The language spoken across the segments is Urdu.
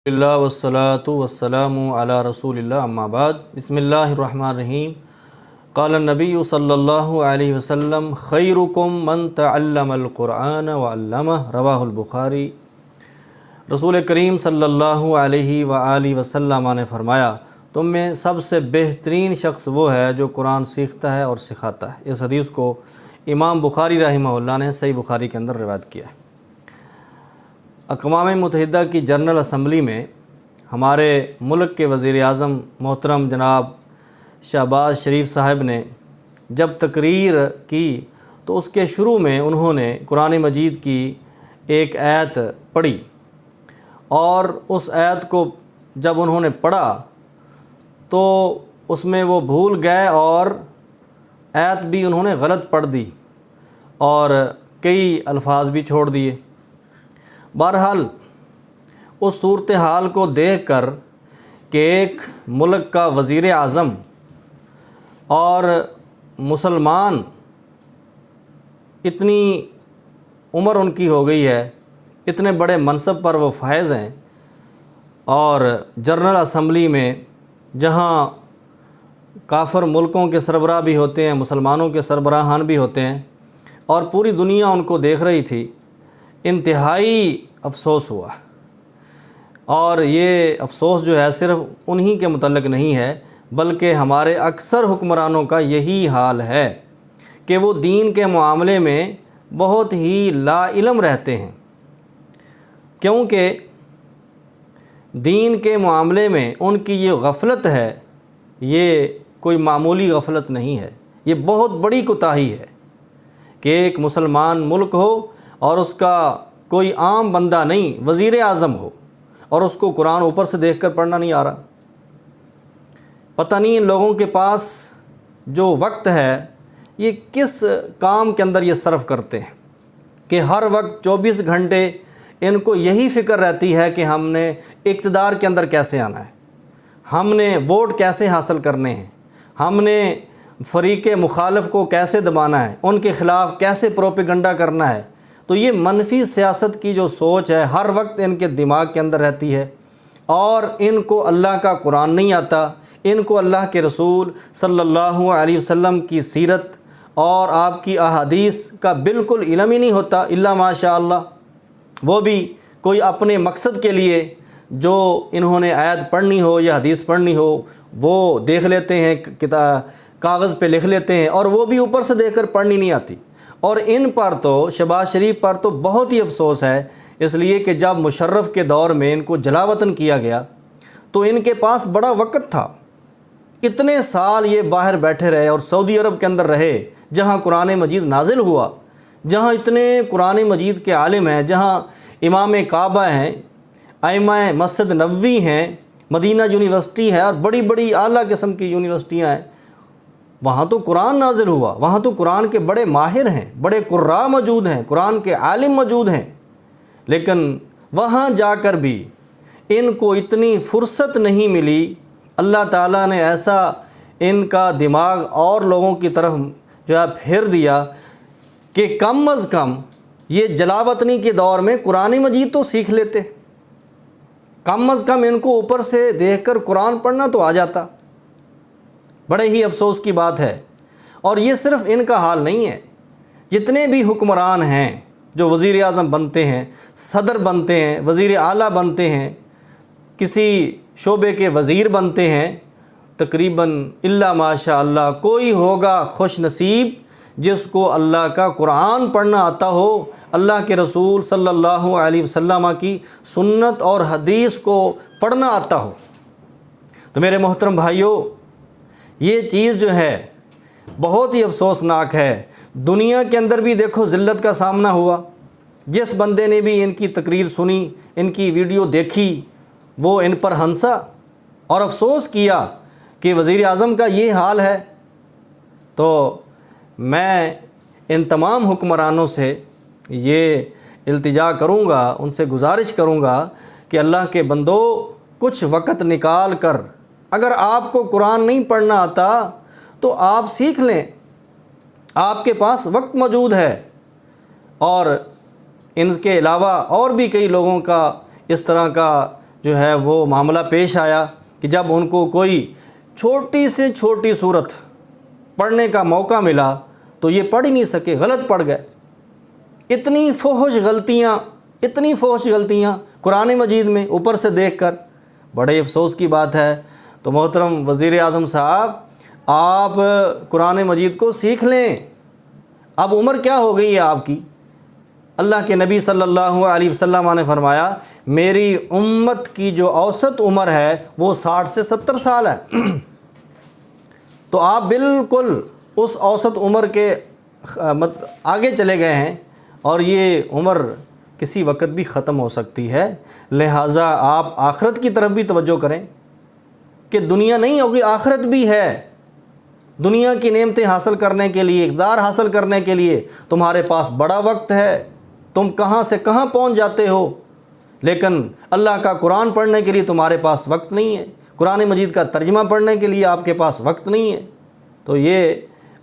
اللہ والصلاة والسلام علی رسول اللہ اما بعد بسم اللہ الرحمن الرحیم قال النبی صلی اللہ علیہ وسلم خیرکم من تعلم القرآن وعلمہ رواہ البخاری۔ رسول کریم صلی اللہ علیہ وآلہ وسلم نے فرمایا، تم میں سب سے بہترین شخص وہ ہے جو قرآن سیکھتا ہے اور سکھاتا ہے۔ اس حدیث کو امام بخاری رحمہ اللہ نے صحیح بخاری کے اندر روایت کیا ہے۔ اقوام متحدہ کی جنرل اسمبلی میں ہمارے ملک کے وزیر اعظم محترم جناب شہباز شریف صاحب نے جب تقریر کی تو اس کے شروع میں انہوں نے قرآن مجید کی ایک آیت پڑھی، اور اس آیت کو جب انہوں نے پڑھا تو اس میں وہ بھول گئے اور آیت بھی انہوں نے غلط پڑھ دی اور کئی الفاظ بھی چھوڑ دیے۔ بہرحال اس صورتحال کو دیکھ کر کہ ایک ملک کا وزیر اعظم اور مسلمان اتنی عمر ان کی ہو گئی ہے، اتنے بڑے منصب پر وہ فائز ہیں، اور جنرل اسمبلی میں جہاں کافر ملکوں کے سربراہ بھی ہوتے ہیں، مسلمانوں کے سربراہان بھی ہوتے ہیں، اور پوری دنیا ان کو دیکھ رہی تھی، انتہائی افسوس ہوا۔ اور یہ افسوس جو ہے صرف انہی کے متعلق نہیں ہے، بلکہ ہمارے اکثر حکمرانوں کا یہی حال ہے کہ وہ دین کے معاملے میں بہت ہی لا علم رہتے ہیں، کیونکہ دین کے معاملے میں ان کی یہ غفلت ہے، یہ کوئی معمولی غفلت نہیں ہے، یہ بہت بڑی کوتاہی ہے کہ ایک مسلمان ملک ہو اور اس کا کوئی عام بندہ نہیں، وزیر اعظم ہو، اور اس کو قرآن اوپر سے دیکھ کر پڑھنا نہیں آ رہا۔ پتہ نہیں ان لوگوں کے پاس جو وقت ہے یہ کس کام کے اندر یہ صرف کرتے ہیں کہ ہر وقت 24 گھنٹے ان کو یہی فکر رہتی ہے کہ ہم نے اقتدار کے اندر کیسے آنا ہے، ہم نے ووٹ کیسے حاصل کرنے ہیں، ہم نے فریق مخالف کو کیسے دبانا ہے، ان کے خلاف کیسے پروپیگنڈا کرنا ہے۔ تو یہ منفی سیاست کی جو سوچ ہے ہر وقت ان کے دماغ کے اندر رہتی ہے، اور ان کو اللہ کا قرآن نہیں آتا، ان کو اللہ کے رسول صلی اللہ علیہ وسلم کی سیرت اور آپ کی احادیث کا بالکل علم ہی نہیں ہوتا، الا ماشاء اللہ۔ وہ بھی کوئی اپنے مقصد کے لیے جو انہوں نے آیت پڑھنی ہو یا حدیث پڑھنی ہو وہ دیکھ لیتے ہیں، کاغذ پہ لکھ لیتے ہیں، اور وہ بھی اوپر سے دیکھ کر پڑھنی نہیں آتی۔ اور ان پر تو شہباز شریف پر تو بہت ہی افسوس ہے، اس لیے کہ جب مشرف کے دور میں ان کو جلا وطن کیا گیا تو ان کے پاس بڑا وقت تھا، اتنے سال یہ باہر بیٹھے رہے اور سعودی عرب کے اندر رہے جہاں قرآن مجید نازل ہوا، جہاں اتنے قرآن مجید کے عالم ہیں، جہاں امام کعبہ ہیں، ائمہ مسجد نبوی ہیں، مدینہ یونیورسٹی ہے، اور بڑی بڑی اعلیٰ قسم کی یونیورسٹیاں ہیں۔ وہاں تو قرآن نازل ہوا، وہاں تو قرآن کے بڑے ماہر ہیں، بڑے قراء موجود ہیں، قرآن کے عالم موجود ہیں، لیکن وہاں جا کر بھی ان کو اتنی فرصت نہیں ملی۔ اللہ تعالیٰ نے ایسا ان کا دماغ اور لوگوں کی طرف جو ہے پھیر دیا کہ کم از کم یہ جلا وطنی کے دور میں قرآن مجید تو سیکھ لیتے، کم از کم ان کو اوپر سے دیکھ کر قرآن پڑھنا تو آ جاتا۔ بڑے ہی افسوس کی بات ہے، اور یہ صرف ان کا حال نہیں ہے، جتنے بھی حکمران ہیں جو وزیر اعظم بنتے ہیں، صدر بنتے ہیں، وزیر اعلیٰ بنتے ہیں، کسی شعبے کے وزیر بنتے ہیں، تقریباً الا ماشاء اللہ کوئی ہوگا خوش نصیب جس کو اللہ کا قرآن پڑھنا آتا ہو، اللہ کے رسول صلی اللہ علیہ وسلم کی سنت اور حدیث کو پڑھنا آتا ہو۔ تو میرے محترم بھائیوں، یہ چیز جو ہے بہت ہی افسوسناک ہے۔ دنیا کے اندر بھی دیکھو ذلت کا سامنا ہوا، جس بندے نے بھی ان کی تقریر سنی، ان کی ویڈیو دیکھی، وہ ان پر ہنسا اور افسوس کیا کہ وزیر اعظم کا یہ حال ہے۔ تو میں ان تمام حکمرانوں سے یہ التجا کروں گا، ان سے گزارش کروں گا کہ اللہ کے بندو کچھ وقت نکال کر، اگر آپ کو قرآن نہیں پڑھنا آتا تو آپ سیکھ لیں، آپ کے پاس وقت موجود ہے، اور ان کے علاوہ اور بھی کئی لوگوں کا اس طرح کا جو ہے وہ معاملہ پیش آیا کہ جب ان کو کوئی چھوٹی سے چھوٹی صورت پڑھنے کا موقع ملا تو یہ پڑھ ہی نہیں سکے، غلط پڑھ گئے۔ اتنی فحش غلطیاں قرآن مجید میں اوپر سے دیکھ کر، بڑے افسوس کی بات ہے۔ تو محترم وزیر اعظم صاحب، آپ قرآن مجید کو سیکھ لیں۔ اب عمر کیا ہو گئی ہے آپ کی؟ اللہ کے نبی صلی اللہ علیہ وسلم نے فرمایا میری امت کی جو اوسط عمر ہے وہ 60 سے 70 سال ہے۔ تو آپ بالکل اس اوسط عمر کے آگے چلے گئے ہیں، اور یہ عمر کسی وقت بھی ختم ہو سکتی ہے۔ لہٰذا آپ آخرت کی طرف بھی توجہ کریں کہ دنیا نہیں ہوگی، آخرت بھی ہے۔ دنیا کی نعمتیں حاصل کرنے کے لیے، اقدار حاصل کرنے کے لیے تمہارے پاس بڑا وقت ہے، تم کہاں سے کہاں پہنچ جاتے ہو، لیکن اللہ کا قرآن پڑھنے کے لیے تمہارے پاس وقت نہیں ہے، قرآن مجید کا ترجمہ پڑھنے کے لیے آپ کے پاس وقت نہیں ہے۔ تو یہ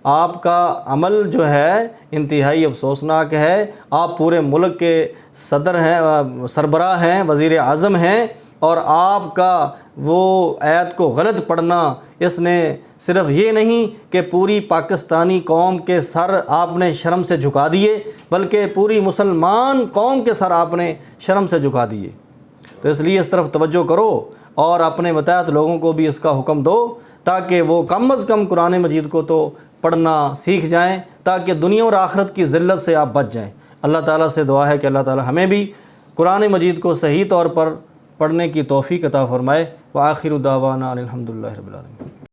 آپ کا عمل جو ہے انتہائی افسوسناک ہے۔ آپ پورے ملک کے صدر ہیں، سربراہ ہیں، وزیر اعظم ہیں، اور آپ کا وہ آیت کو غلط پڑھنا، اس نے صرف یہ نہیں کہ پوری پاکستانی قوم کے سر آپ نے شرم سے جھکا دیے، بلکہ پوری مسلمان قوم کے سر آپ نے شرم سے جھکا دیے۔ تو اس لیے اس طرف توجہ کرو اور اپنے متحد لوگوں کو بھی اس کا حکم دو، تاکہ وہ کم از کم قرآن مجید کو تو پڑھنا سیکھ جائیں، تاکہ دنیا اور آخرت کی ذلت سے آپ بچ جائیں۔ اللہ تعالیٰ سے دعا ہے کہ اللہ تعالیٰ ہمیں بھی قرآن مجید کو صحیح طور پر پڑھنے کی توفیق عطا فرمائے۔ وآخر دعوانا الحمدللہ رب العالمین۔